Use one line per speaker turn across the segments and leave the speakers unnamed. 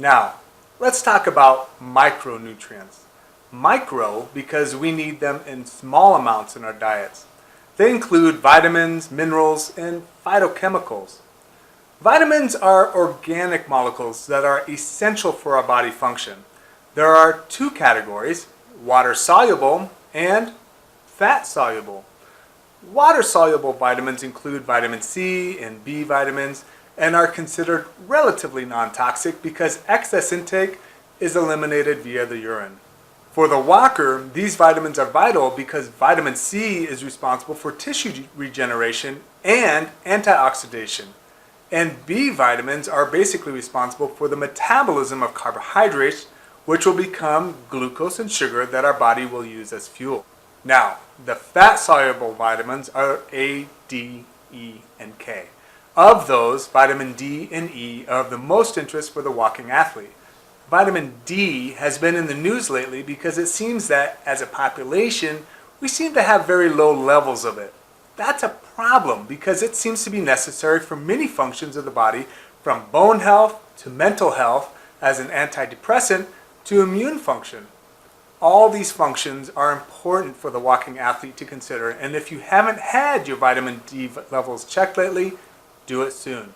Now, let's talk about micronutrients. Micro because we need them in small amounts in our diets. They include vitamins, minerals, and phytochemicals. Vitamins are organic molecules that are essential for our body function. There are two categories, water-soluble and fat-soluble. Water-soluble vitamins include vitamin C and B vitamins and are considered relatively non-toxic because excess intake is eliminated via the urine. For the walker, these vitamins are vital because vitamin C is responsible for tissue regeneration and antioxidation. And B vitamins are basically responsible for the metabolism of carbohydrates, which will become glucose and sugar that our body will use as fuel. Now, the fat-soluble vitamins are A, D, E, and K. Of those, vitamin D and E are of the most interest for the walking athlete. Vitamin D has been in the news lately because it seems that, as a population, we seem to have very low levels of it. That's a problem because it seems to be necessary for many functions of the body, from bone health to mental health as an antidepressant to immune function. All these functions are important for the walking athlete to consider, and if you haven't had your vitamin D levels checked lately, do it soon.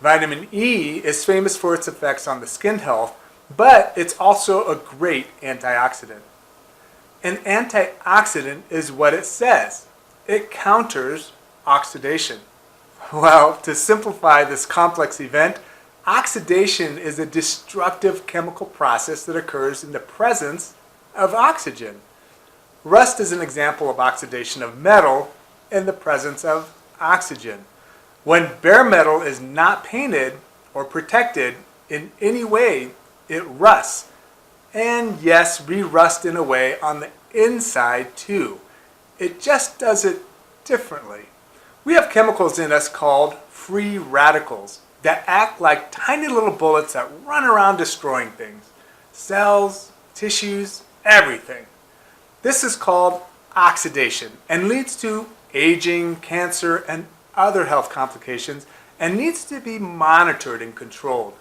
Vitamin E is famous for its effects on the skin health, but it's also a great antioxidant. An antioxidant is what it says. It counters oxidation. Well, to simplify this complex event, oxidation is a destructive chemical process that occurs in the presence of oxygen. Rust is an example of oxidation of metal in the presence of oxygen. When bare metal is not painted or protected in any way, it rusts. And yes, we rust in a way on the inside too. It just does it differently. We have chemicals in us called free radicals that act like tiny little bullets that run around destroying things. Cells, tissues, everything. This is called oxidation and leads to aging, cancer, and other health complications and needs to be monitored and controlled.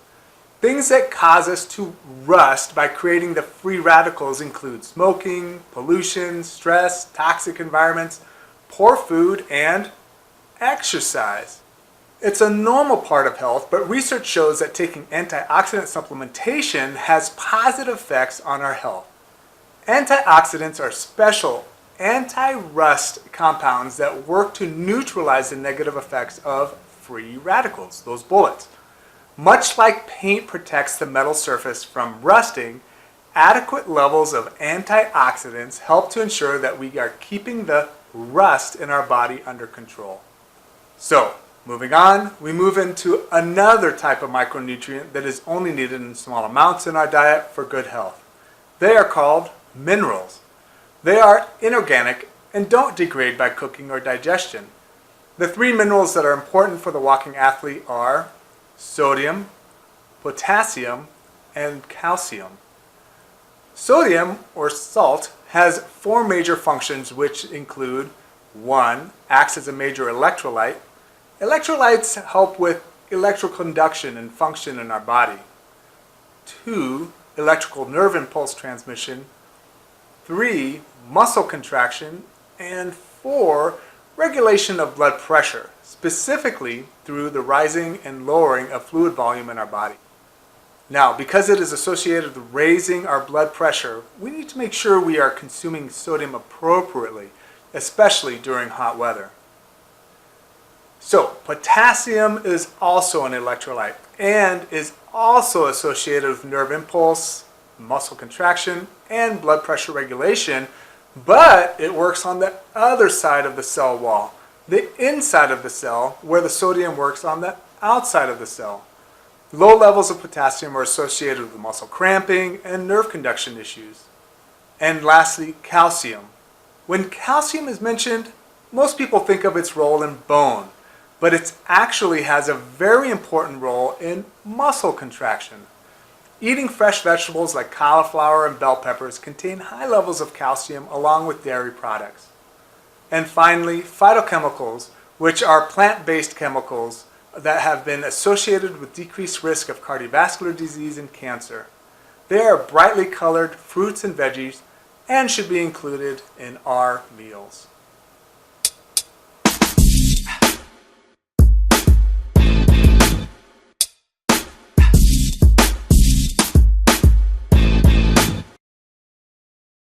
Things that cause us to rust by creating the free radicals include smoking, pollution, stress, toxic environments, poor food, and exercise. It's a normal part of health, but research shows that taking antioxidant supplementation has positive effects on our health. Antioxidants are special anti-rust compounds that work to neutralize the negative effects of free radicals, those bullets. Much like paint protects the metal surface from rusting, adequate levels of antioxidants help to ensure that we are keeping the rust in our body under control. So, moving on, we move into another type of micronutrient that is only needed in small amounts in our diet for good health. They are called minerals. They are inorganic and don't degrade by cooking or digestion. The three minerals that are important for the walking athlete are sodium, potassium, and calcium. Sodium, or salt, has four major functions which include 1. Acts as a major electrolyte. Electrolytes help with electrical conduction and function in our body. 2. Electrical nerve impulse transmission. 3. Muscle contraction. And 4. Regulation of blood pressure, specifically through the rising and lowering of fluid volume in our body. Now, because it is associated with raising our blood pressure, we need to make sure we are consuming sodium appropriately, especially during hot weather. So, potassium is also an electrolyte and is also associated with nerve impulse, muscle contraction, and blood pressure regulation, but it works on the other side of the cell wall, the inside of the cell, where the sodium works on the outside of the cell. Low levels of potassium are associated with muscle cramping and nerve conduction issues. And lastly, calcium. When calcium is mentioned, most people think of its role in bone, but it actually has a very important role in muscle contraction. Eating fresh vegetables like cauliflower and bell peppers contain high levels of calcium along with dairy products. And finally, phytochemicals, which are plant-based chemicals that have been associated with decreased risk of cardiovascular disease and cancer. They are brightly colored fruits and veggies and should be included in our meals.